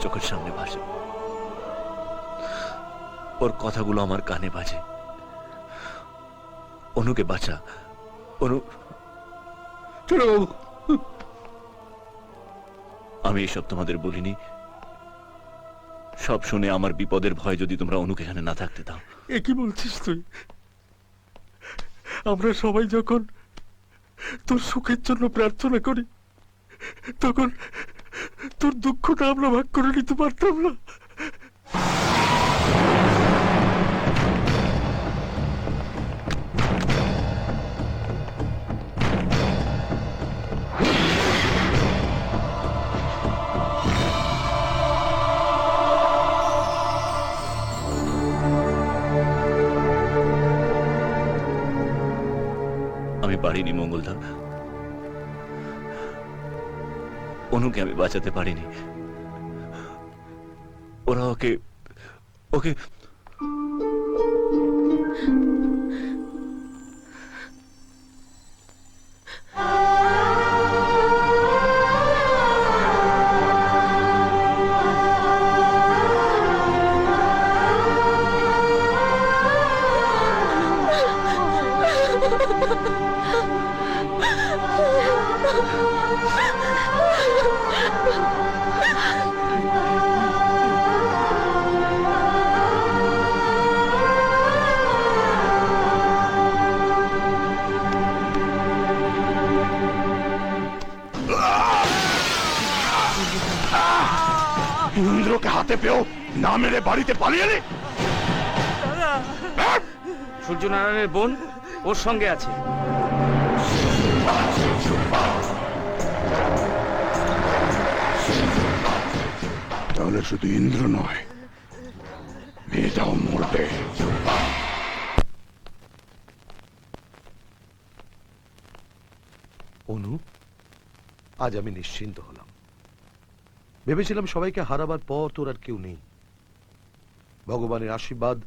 চোখের সামনে ভাসে, ওর কথাগুলো আমার কানে বাজে। অনুকে বাঁচা, অনু। ছোটবাবু, আমি এসব তোমাদের বলিনি। সব শুনে আমার বিপদের ভয় যদি তোমরা অনুকে এখানে না থাকতে দাও। এ কি বলছিস তুই? আমরা সবাই যখন তোর সুখের জন্য প্রার্থনা করি, তখন তোর দুঃখটা আমরা ভাগ করে নিতে পারতাম না? আমি পারিনি মঙ্গলদা, অনুকে আমি বাঁচাতে পারিনি। ওরা ওকে ওকে ইন্দ্রকে হাতে পেও না মেরে বাড়িতে পালিয়ে এলি? সূর্যনারায়ণের বোন ওর সঙ্গে আছে। তাহলে শুধু ইন্দ্র নয়, মেয়েটাও মরবে। অনু, আজ আমি নিশ্চিন্ত হলাম। ভেবেছিলাম সবাইকে হারাবার পর তোর আর কেউ নেই। ভগবানের আশীর্বাদ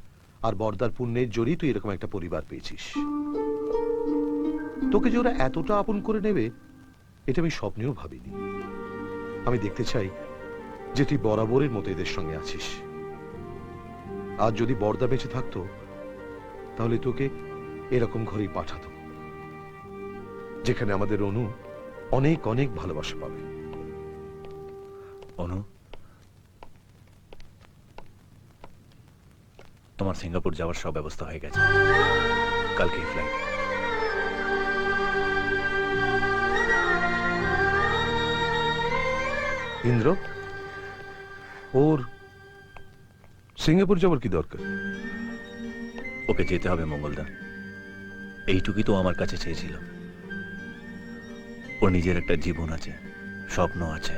আর বরদার পুণ্যের জোরেই তুই এরকম একটা পরিবার পেয়েছিস। তোকে যে ওরা এতটা আপন করে নেবে, এটা আমি স্বপ্নেও ভাবিনি। আমি দেখতে চাই যে তুই বরাবরের মতো এদের সঙ্গে আছিস। আজ যদি বরদা বেঁচে থাকতো, তাহলে তোকে এরকম ঘরেই পাঠাতো, যেখানে আমাদের অনু অনেক অনেক ভালোবাসা পাবে। অনু, তোমার সিঙ্গাপুর যাওয়ার সব ব্যবস্থা হয়ে গেছে। কালকেই ফ্লাইট। ইন্দ্র, ওর সিঙ্গাপুর যাওয়ার কি দরকার? ওকে যেতে হবে মঙ্গলদা, এইটুকুই তো আমার কাছে চেয়েছিল। ওর নিজের একটা জীবন আছে, স্বপ্ন আছে।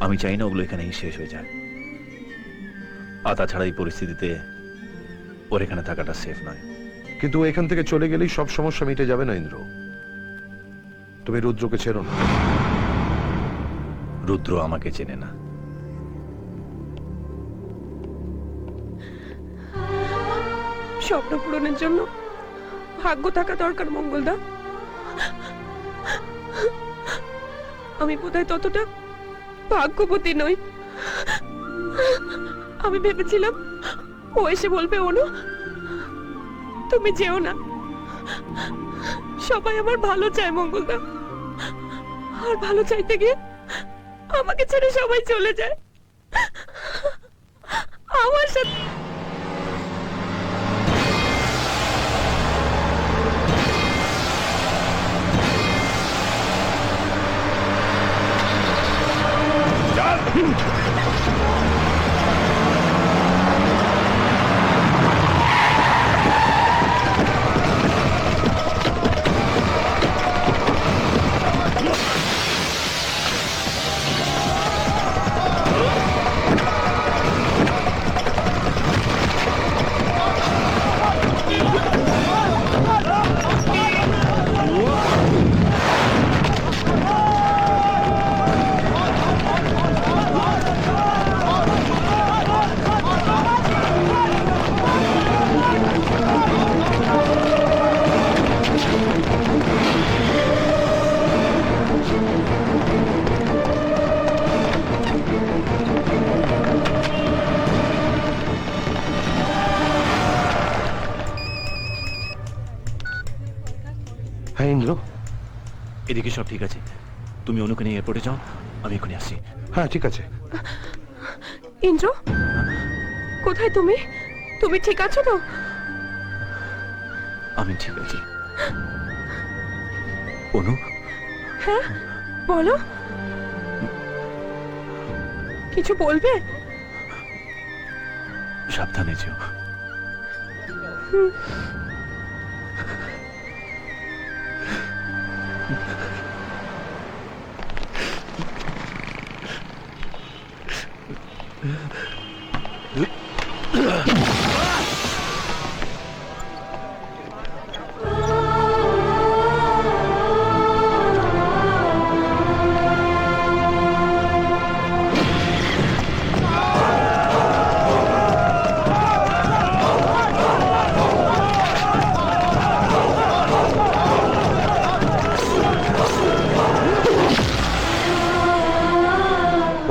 আমি চাই না ওগুলো এখানেই শেষ হয়ে যায়। আর তাছাড়া এই পরিস্থিতিতে ওর এখানে থাকাটা সেফ নয়। কিন্তু ও এখান থেকে চলে গেলেই সব সমস্যা মিটে যাবে না ইন্দ্র। তুমি রুদ্রকে ছেড়ো না। রুদ্র আমাকে চেনে না। স্বপ্ন পূরণের জন্য ভাগ্য থাকা দরকার মঙ্গলদা। আমি বোধহয় ততটা ভাগ্যবতী নই। আমি ভেবেছিলাম ও এসে বলবে, অনু তুমি যেও না। সবাই আমার ভালো চায় মঙ্গলদা, আর ভালো চাইতে গিয়ে আমাকে ছেড়ে সবাই চলে যায়। আমার সাথে এদিকে সব ঠিক আছে, তুমি অনুকে নিয়ে এয়ারপোর্টে যাও, আমি এখনই আসছি। হ্যাঁ ঠিক আছে। ইন্দ্র, কোথায় তুমি? তুমি ঠিক আছো তো? আমি ঠিক আছি। অনু, হ্যাঁ বলো, কিছু বলবে? সাবধানে যেও।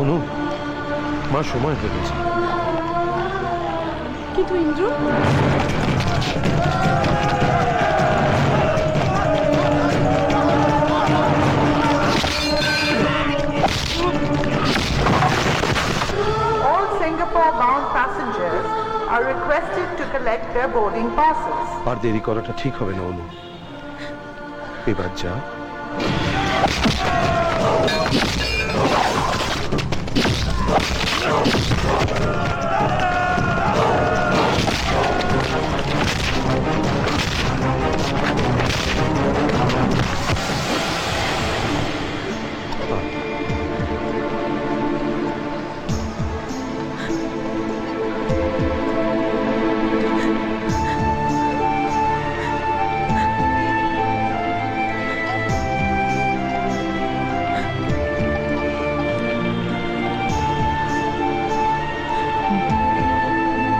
অনু, মা সময় হয়ে গেছে। কিন্তু Indra, All Singapore-bound passengers are requested to collect their boarding passes. আর দেরি করাটা ঠিক হবে না অনু, এবার যা।